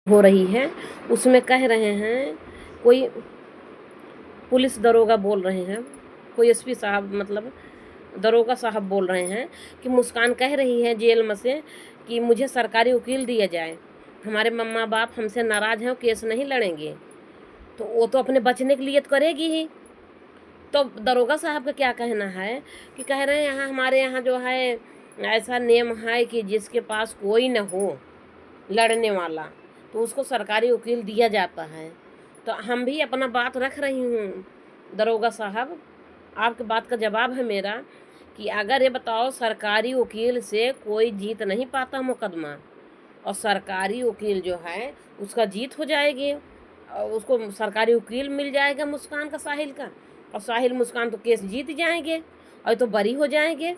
हो रही है उसमें कह रहे हैं, कोई पुलिस दरोगा बोल रहे हैं, कोई एसपी साहब मतलब दरोगा साहब बोल रहे हैं कि मुस्कान कह रही है जेल में से कि मुझे सरकारी वकील दिया जाए, हमारे मम्मा बाप हमसे नाराज़ हैं, केस नहीं लड़ेंगे। तो वो तो अपने बचने के लिए तो करेगी ही। तो दरोगा साहब का क्या कहना है कि कह रहे हैं यहाँ हमारे यहाँ जो है ऐसा नियम है कि जिसके पास कोई न हो लड़ने वाला तो उसको सरकारी वकील दिया जाता है। तो हम भी अपना बात रख रही हूँ दरोगा साहब, आपकी बात का जवाब है मेरा कि अगर ये बताओ सरकारी वकील से कोई जीत नहीं पाता मुकदमा, और सरकारी वकील जो है उसका जीत हो जाएगी और उसको सरकारी वकील मिल जाएगा मुस्कान का, साहिल का, और साहिल मुस्कान तो केस जीत जाएंगे और तो बरी हो जाएंगे।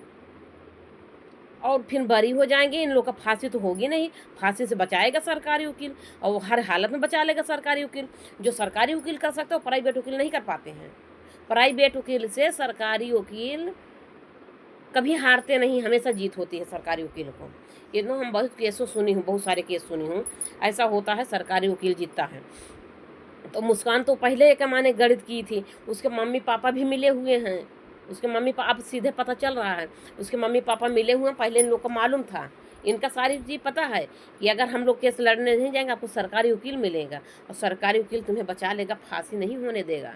और फिर बरी हो जाएंगे, इन लोग का फांसी तो होगी नहीं, फांसी से बचाएगा सरकारी वकील और वो हर हालत में बचा लेगा सरकारी वकील। जो सरकारी वकील कर सकते हो प्राइवेट वकील नहीं कर पाते हैं। प्राइवेट वकील से सरकारी वकील कभी हारते नहीं, हमेशा जीत होती है सरकारी वकील को। ये तो हम बहुत केसों सुनी हूँ, बहुत सारे केस सुनी हूँ, ऐसा होता है सरकारी वकील जीतता है। तो मुस्कान तो पहले एक माने गणित की थी, उसके मम्मी पापा भी मिले हुए हैं, उसके मम्मी पापा अब सीधे पता चल रहा है उसके मम्मी पापा मिले हुए हैं, पहले इन लोग को मालूम था, इनका सारी चीज़ पता है कि अगर हम लोग केस लड़ने नहीं जाएंगे आपको सरकारी वकील मिलेगा और सरकारी वकील तुम्हें बचा लेगा, फांसी नहीं होने देगा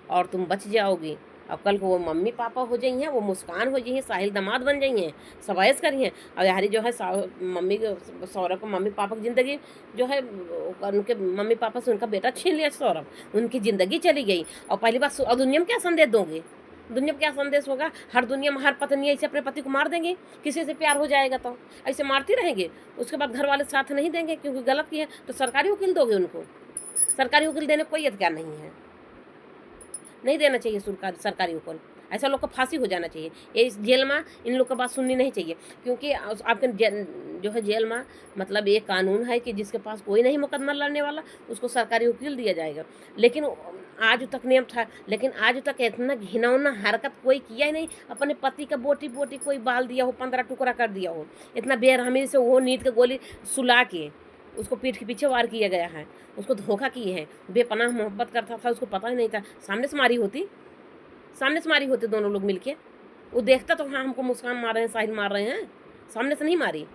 और तुम बच जाओगी। और कल को वो मम्मी पापा हो जाइए, वो मुस्कान हो जाइए, साहिल दामाद बन जाइए, सब ऐश करिए और यारी जो है मम्मी सौरभ को मम्मी पापा की ज़िंदगी जो है उनके मम्मी पापा से उनका बेटा छीन लिया सौरभ, उनकी ज़िंदगी चली गई। और पहली बात, और दुनिया में क्या संदेश दोगे? दुनिया में क्या संदेश होगा? हर दुनिया में हर पत्नी ऐसे अपने पति को मार देंगे, किसी से प्यार हो जाएगा तो ऐसे मारती रहेंगे, उसके बाद घर वाले साथ नहीं देंगे क्योंकि गलत की है, तो सरकारी वकील दोगे उनको? सरकारी वकील देने कोई अधिकार नहीं है, नहीं देना चाहिए सरकारी वकील। ऐसा लोग को फांसी हो जाना चाहिए, ये इस जेल में इन लोग का बात सुननी नहीं चाहिए क्योंकि आपके जो है जेल में मतलब ये कानून है कि जिसके पास कोई नहीं मुकदमा लड़ने वाला उसको सरकारी वकील दिया जाएगा। लेकिन आज तक नियम था, लेकिन आज तक इतना घिनौना हरकत कोई किया ही नहीं, अपने पति का बोटी बोटी कोई बाल दिया हो, 15 टुकड़ा कर दिया हो, इतना बेरहमी से वो नींद के गोली सुला के उसको पीठ के पीछे वार किया गया है, उसको धोखा किए हैं, बेपनाह मोहब्बत करता था, उसको पता ही नहीं था, सामने से मारी होती, सामने से मारी होती दोनों लोग मिलके, वो देखता तो हाँ हमको मुस्कान मार रहे हैं, साहिल मार रहे हैं, सामने से नहीं मारी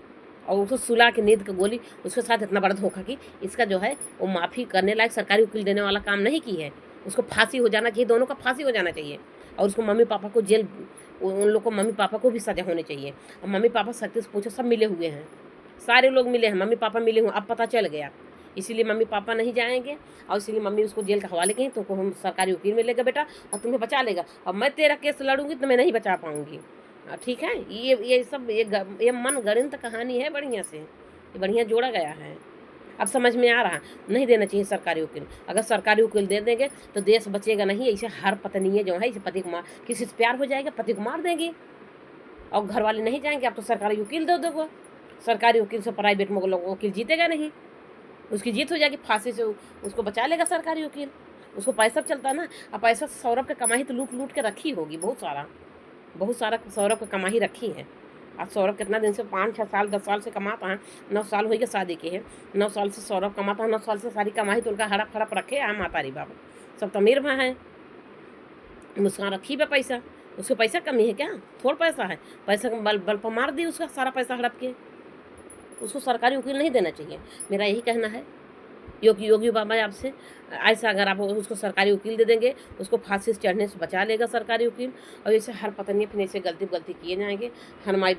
और उसको सुला के नींद की गोली, उसके साथ इतना बड़ा धोखा की। इसका जो है वो माफ़ी करने लायक सरकारी वकील देने वाला काम नहीं की है, उसको फांसी हो जाना चाहिए, दोनों का फांसी हो जाना चाहिए और उसको मम्मी पापा को जेल, उन लोग को मम्मी पापा को भी सजा होनी चाहिए। और मम्मी पापा सख्ती से पूछो, सब मिले हुए हैं, सारे लोग मिले हैं, मम्मी पापा मिले हुए, अब पता चल गया, इसीलिए मम्मी पापा नहीं जाएंगे और इसीलिए मम्मी उसको जेल के हवाले कहीं, तो हम सरकारी वकील मिलेगा बेटा और तुम्हें बचा लेगा, और मैं तेरा केस लड़ूंगी तो मैं नहीं बचा पाऊंगी। ठीक है, ये सब ये मन गणित कहानी है, बढ़िया से ये बढ़िया जोड़ा गया है, अब समझ में आ रहा। नहीं देना चाहिए सरकारी वकील, अगर सरकारी वकील दे देंगे तो देश बचेगा नहीं। ऐसे हर पत्नी जो है इसे पति को मार, किसी से प्यार हो जाएगा पति को मार देंगी और घर वाले नहीं जाएंगे, आप तो सरकारी वकील दे दोगे। सरकारी वकील से प्राइवेट में वकील जीतेगा नहीं, उसकी जीत हो जाएगी, फांसी से उसको बचा लेगा सरकारी वकील, उसको पैसा चलता है ना। अब पैसा सौरभ की कमाई तो लूट लूट के रखी होगी, बहुत सारा सौरभ की कमाई रखी है। अब सौरभ कितना दिन से 5-6 साल 10 साल से कमाता है, 9 साल हो गए शादी के है, 9 साल से सौरभ कमाता है, 9 साल से सारी कमाई तो उनका हड़प हड़प रखे है मातारी बाबू, सब तो अमीर भाई हैं। मुस्कान रखी है पैसा, उसको पैसा कमी है क्या? थोड़ा पैसा है, पैसा बल पर मार दी उसका सारा पैसा हड़प के, उसको सरकारी वकील नहीं देना चाहिए, मेरा यही कहना है। योगी बाबा आपसे ऐसा अगर आप उसको सरकारी वकील दे देंगे, उसको फांसी से चढ़ने से बचा लेगा सरकारी वकील, और ऐसे हर पत्नी अपने से गलती किए जाएंगे, हर माई